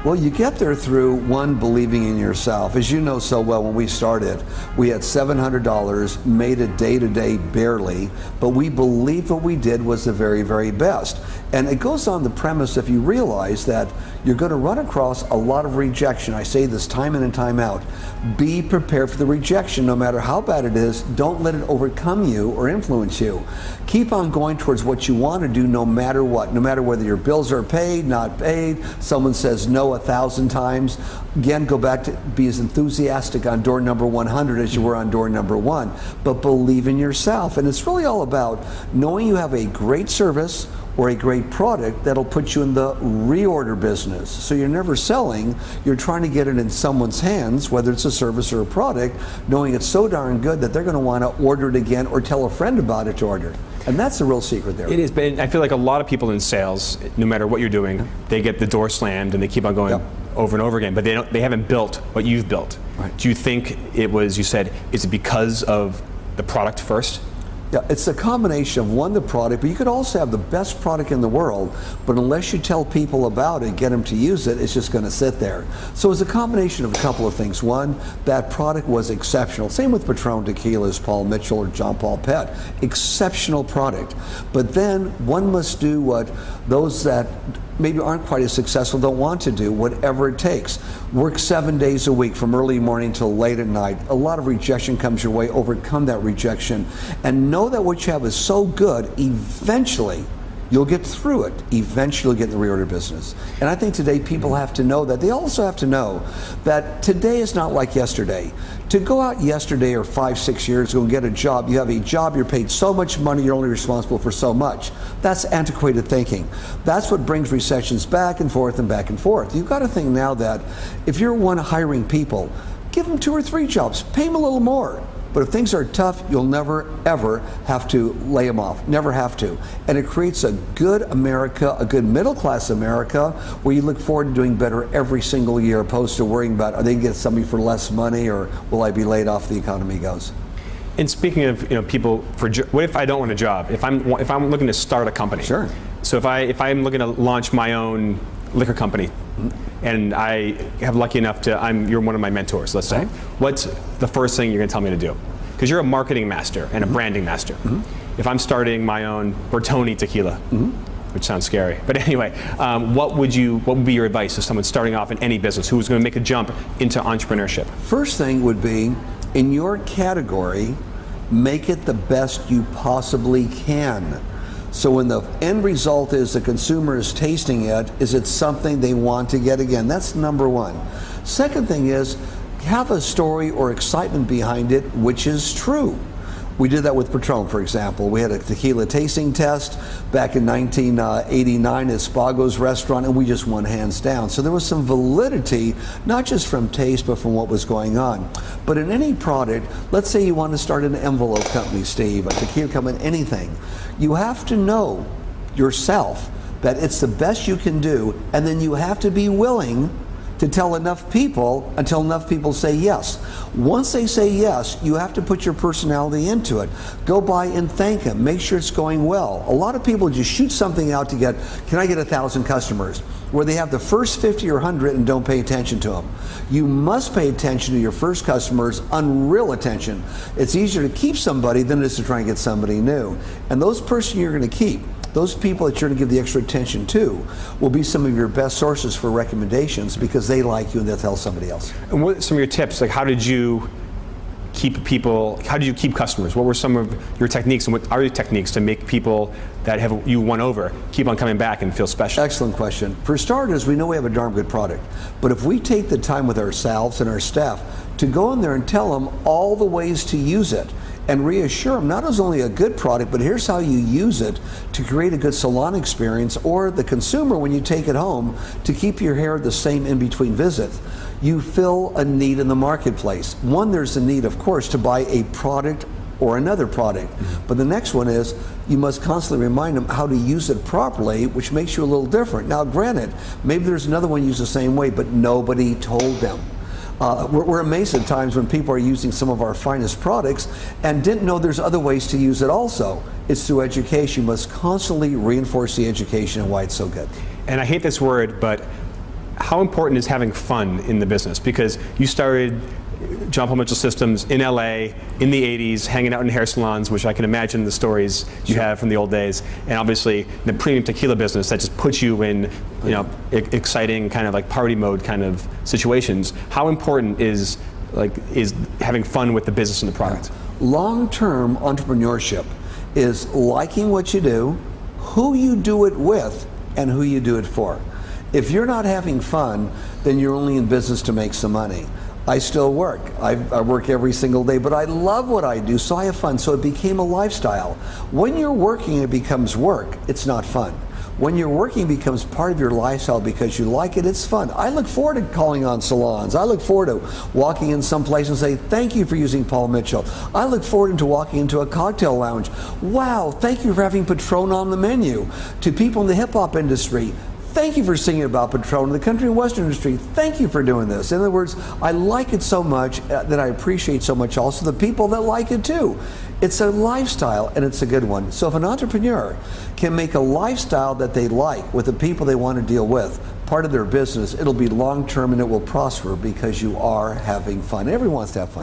Well, you get there through, one, believing in yourself. As you know so well, when we started, we had $700, made it day-to-day barely, but we believed what we did was the very, very best. And it goes on the premise, if you realize that you're going to run across a lot of rejection. I say this time in and time out. Be prepared for the rejection, no matter how bad it is. Don't let it overcome you or influence you. Keep on going towards what you want to do, no matter what. No matter whether your bills are paid, not paid, someone says no 1,000 times. Again, go back to be as enthusiastic on door number 100 as you were on door number 1. But believe in yourself. And it's really all about knowing you have a great service or a great product that'll put you in the reorder business. So you're never selling, you're trying to get it in someone's hands, whether it's a service or a product, knowing it's so darn good that they're going to want to order it again or tell a friend about it to order. And that's the real secret there. It is, but I feel like a lot of people in sales, no matter what you're doing, they get the door slammed and they keep on going over and over again, but they haven't built what you've built. Right. Do you think it was, you said, is it because of the product first? Yeah, it's a combination of, one, the product, but you could also have the best product in the world, but unless you tell people about it, get them to use it, it's just going to sit there. So it's a combination of a couple of things. One, that product was exceptional. Same with Patron Tequilas, Paul Mitchell or John Paul Pet. Exceptional product. But then one must do what those that maybe aren't quite as successful don't want to do, whatever it takes. Work 7 days a week from early morning till late at night. A lot of rejection comes your way, overcome that rejection, and know that what you have is so good, eventually you'll get through it. Eventually you'll get in the reorder business. And I think today people have to know that. They also have to know that today is not like yesterday. To go out yesterday or 5, 6 years ago and get a job, you have a job, you're paid so much money, you're only responsible for so much. That's antiquated thinking. That's what brings recessions back and forth and back and forth. You've got to think now that if you're one hiring people, give them 2 or 3 jobs, pay them a little more. But if things are tough, you'll never, ever have to lay them off. Never have to. And it creates a good America, a good middle-class America, where you look forward to doing better every single year, opposed to worrying about, are they going to get somebody for less money, or will I be laid off if the economy goes? And speaking of people, what if I don't want a job? If I'm looking to start a company. Sure. So if I'm looking to launch my own liquor company, and I have lucky enough to, you're one of my mentors, let's say. What's the first thing you're going to tell me to do? Because you're a marketing master and a branding master. If I'm starting my own Bertoni tequila, which sounds scary, but anyway, what would be your advice to someone starting off in any business who's going to make a jump into entrepreneurship? First thing would be, in your category, make it the best you possibly can. So when the end result is the consumer is tasting it, is it something they want to get again? That's number one. Second thing is, have a story or excitement behind it, which is true. We did that with Patron, for example. We had a tequila tasting test back in 1989 at Spago's restaurant, and we just won hands down. So there was some validity, not just from taste, but from what was going on. But in any product, let's say you want to start an envelope company, Steve, a tequila company, anything. You have to know yourself that it's the best you can do, and then you have to be willing to tell enough people until enough people say yes. Once they say yes, you have to put your personality into it. Go by and thank them. Make sure it's going well. A lot of people just shoot something out to get, can I get 1,000 customers? Where they have the first 50 or 100 and don't pay attention to them. You must pay attention to your first customers, unreal attention. It's easier to keep somebody than it is to try and get somebody new. And those person you're going to keep, those people that you're going to give the extra attention to, will be some of your best sources for recommendations because they like you and they'll tell somebody else. And what are some of your tips? Like, how did you keep customers? What were some of your techniques, and what are your techniques to make people that have you won over keep on coming back and feel special? Excellent question. For starters, we know we have a darn good product, but if we take the time with ourselves and our staff to go in there and tell them all the ways to use it, and reassure them not as only a good product, but here's how you use it to create a good salon experience, or the consumer when you take it home to keep your hair the same in between visits. You fill a need in the marketplace. One, there's a need, of course, to buy a product or another product. But the next one is you must constantly remind them how to use it properly, which makes you a little different. Now, granted, maybe there's another one used the same way, but nobody told them. We're amazed at times when people are using some of our finest products and didn't know there's other ways to use it also. It's through education. You must constantly reinforce the education and why it's so good. And I hate this word, but how important is having fun in the business? Because you started John Paul Mitchell Systems in LA in the 80s, hanging out in hair salons, which I can imagine the stories you have from the old days, and obviously the premium tequila business that just puts you in, exciting kind of like party mode kind of situations. How important is having fun with the business and the product? Long-term entrepreneurship is liking what you do, who you do it with, and who you do it for. If you're not having fun, then you're only in business to make some money. I still work. I work every single day, but I love what I do, so I have fun. So it became a lifestyle. When you're working, it becomes work. It's not fun. When you're working, it becomes part of your lifestyle because you like it. It's fun. I look forward to calling on salons. I look forward to walking in some place and say, thank you for using Paul Mitchell. I look forward to walking into a cocktail lounge. Wow, thank you for having Patron on the menu. To people in the hip hop industry, thank you for singing about Patron. In the country and western industry, thank you for doing this. In other words, I like it so much that I appreciate so much also the people that like it too. It's a lifestyle and it's a good one. So if an entrepreneur can make a lifestyle that they like with the people they want to deal with part of their business, it'll be long term and it will prosper because you are having fun. Everyone wants to have fun.